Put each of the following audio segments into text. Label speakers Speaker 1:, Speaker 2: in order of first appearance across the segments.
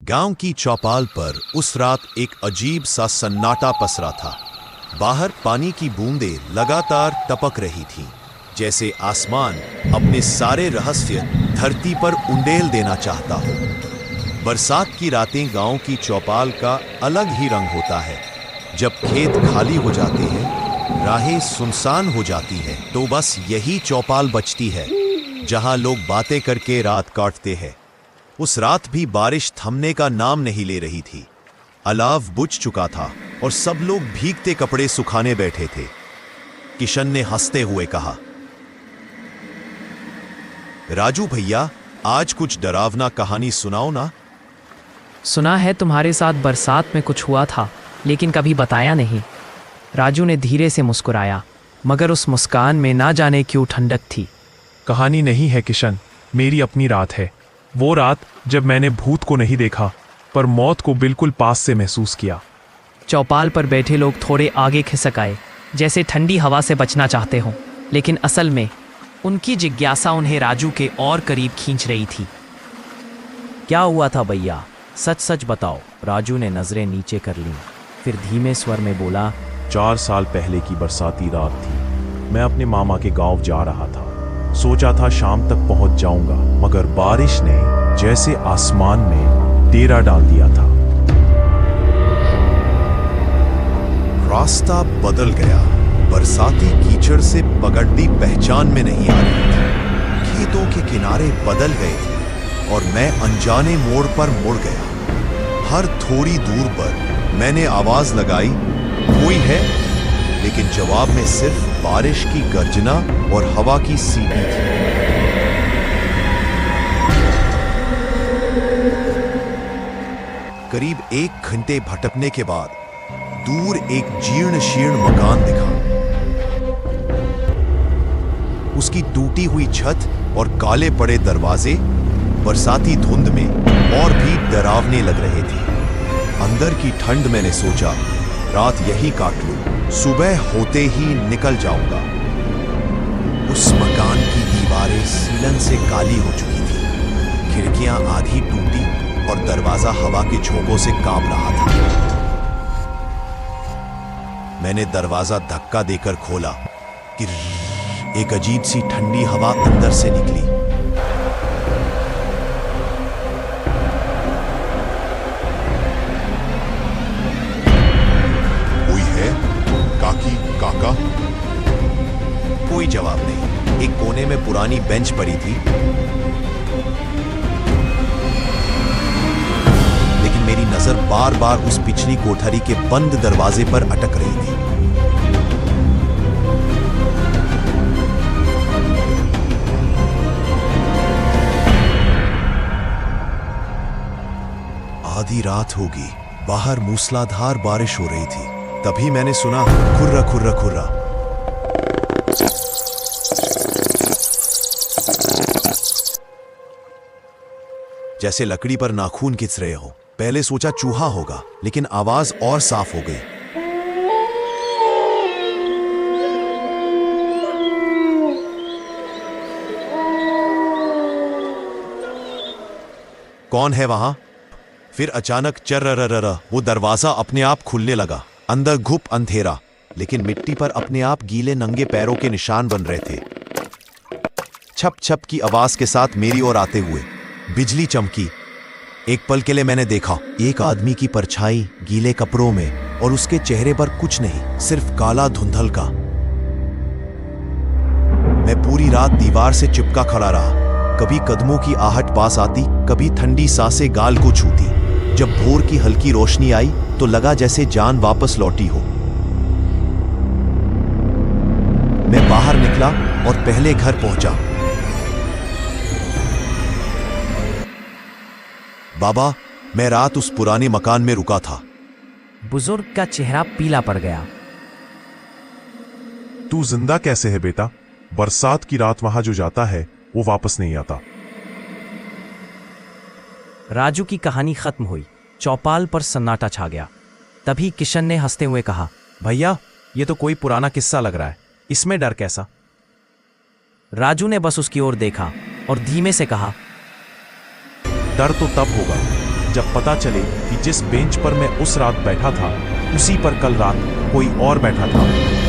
Speaker 1: गांव की चौपाल पर उस रात एक अजीब सा सन्नाटा पसरा था। बाहर पानी की बूंदें लगातार टपक रही थीं, जैसे आसमान अपने सारे रहस्य धरती पर उंडेल देना चाहता हो। बरसात की रातें गांव की चौपाल का अलग ही रंग होता है। जब खेत खाली हो जाते हैं, राहें सुनसान हो जाती हैं, तो बस यही चौपाल बचती है जहां लोग बातें करके रात काटते हैं। उस रात भी बारिश थमने का नाम नहीं ले रही थी। अलाव बुझ चुका था और सब लोग भीगते कपड़े सुखाने बैठे थे। किशन ने हंसते हुए कहा, राजू भैया, आज कुछ डरावना कहानी सुनाओ ना।
Speaker 2: सुना है तुम्हारे साथ बरसात में कुछ हुआ था, लेकिन कभी बताया नहीं। राजू ने धीरे से मुस्कुराया, मगर उस मुस्कान में ना जाने क्यों ठंडक थी।
Speaker 3: कहानी नहीं है किशन, मेरी अपनी रात है। वो रात जब मैंने भूत को नहीं देखा, पर मौत को बिल्कुल पास से महसूस किया।
Speaker 2: चौपाल पर बैठे लोग थोड़े आगे खिसक आए, जैसे ठंडी हवा से बचना चाहते हों, लेकिन असल में उनकी जिज्ञासा उन्हें राजू के और करीब खींच रही थी।
Speaker 4: क्या हुआ था भैया, सच सच बताओ। राजू ने नजरें नीचे कर लीं, फिर धीमे स्वर में बोला,
Speaker 3: 4 साल पहले की बरसाती रात थी। मैं अपने मामा के गांव जा रहा था। सोचा था शाम तक पहुंच जाऊंगा, मगर बारिश ने जैसे आसमान में डेरा डाल दिया था।
Speaker 1: रास्ता बदल गया। बरसाती कीचड़ से पगडंडी पहचान में नहीं आ रही थी। खेतों के किनारे बदल गए थे और मैं अनजाने मोड़ पर मुड़ गया। हर थोड़ी दूर पर मैंने आवाज लगाई, कोई है? लेकिन जवाब में सिर्फ बारिश की गर्जना और हवा की सीटी थी। करीब 1 घंटे भटकने के बाद दूर एक जीर्ण शीर्ण मकान दिखा। उसकी टूटी हुई छत और काले पड़े दरवाजे बरसाती धुंध में और भी डरावने लग रहे थे। अंदर की ठंड मैंने सोचा, रात यही काट लूं, सुबह होते ही निकल जाऊंगा। उस मकान की दीवारें सीलन से काली हो चुकी थी, खिड़कियां आधी टूटी और दरवाजा हवा के झोंकों से कांप रहा था। मैंने दरवाजा धक्का देकर खोला कि एक अजीब सी ठंडी हवा अंदर से निकली। कोई है? काकी, काका? कोई जवाब नहीं। एक कोने में पुरानी बेंच पड़ी थी, लेकिन मेरी नजर बार बार उस पिछली कोठरी के बंद दरवाजे पर अटक रही थी। आधी रात होगी, बाहर मूसलाधार बारिश हो रही थी। तभी मैंने सुना, खुर्रा खुर्रा खुर्रा। जैसे लकड़ी पर नाखून खिंच रहे हो। पहले सोचा चूहा होगा, लेकिन आवाज और साफ हो गई। कौन है वहां? फिर अचानक चर्रररर, वो दरवाजा अपने आप खुलने लगा। अंदर घुप अंधेरा, लेकिन मिट्टी पर अपने आप गीले नंगे पैरों के निशान बन रहे थे। छप छप की आवाज के साथ मेरी ओर आते हुए बिजली चमकी। एक पल के लिए मैंने देखा, एक आदमी की परछाई गीले कपड़ों में, और उसके चेहरे पर कुछ नहीं, सिर्फ काला धुंधल का। मैं पूरी रात दीवार से चिपका खड़ा रहा। कभी कदमों की आहट पास आती, कभी ठंडी सांसें गाल को छूती। जब भोर की हल्की रोशनी आई तो लगा जैसे जान वापस लौटी हो। मैं बाहर निकला और पहले घर पहुंचा। बाबा, मैं रात उस पुराने मकान में रुका था।
Speaker 4: बुजुर्ग का चेहरा पीला पड़ गया।
Speaker 3: तू जिंदा कैसे है बेटा? बरसात की रात वहां जो जाता है वो वापस नहीं आता।
Speaker 4: राजू की कहानी खत्म हुई। चौपाल पर सन्नाटा छा गया। तभी किशन ने हंसते हुए कहा, भैया, ये तो कोई पुराना किस्सा लग रहा है, इसमें डर कैसा? राजू ने बस उसकी ओर देखा और धीमे से कहा,
Speaker 3: डर तो तब होगा जब पता चले कि जिस बेंच पर मैं उस रात बैठा था उसी पर कल रात कोई और बैठा था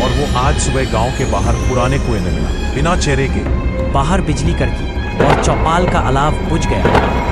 Speaker 3: और वो आज सुबह गांव के बाहर पुराने कुएं में मिला, बिना चेहरे के।
Speaker 4: बाहर बिजली कड़की और चौपाल का अलाव बुझ गया।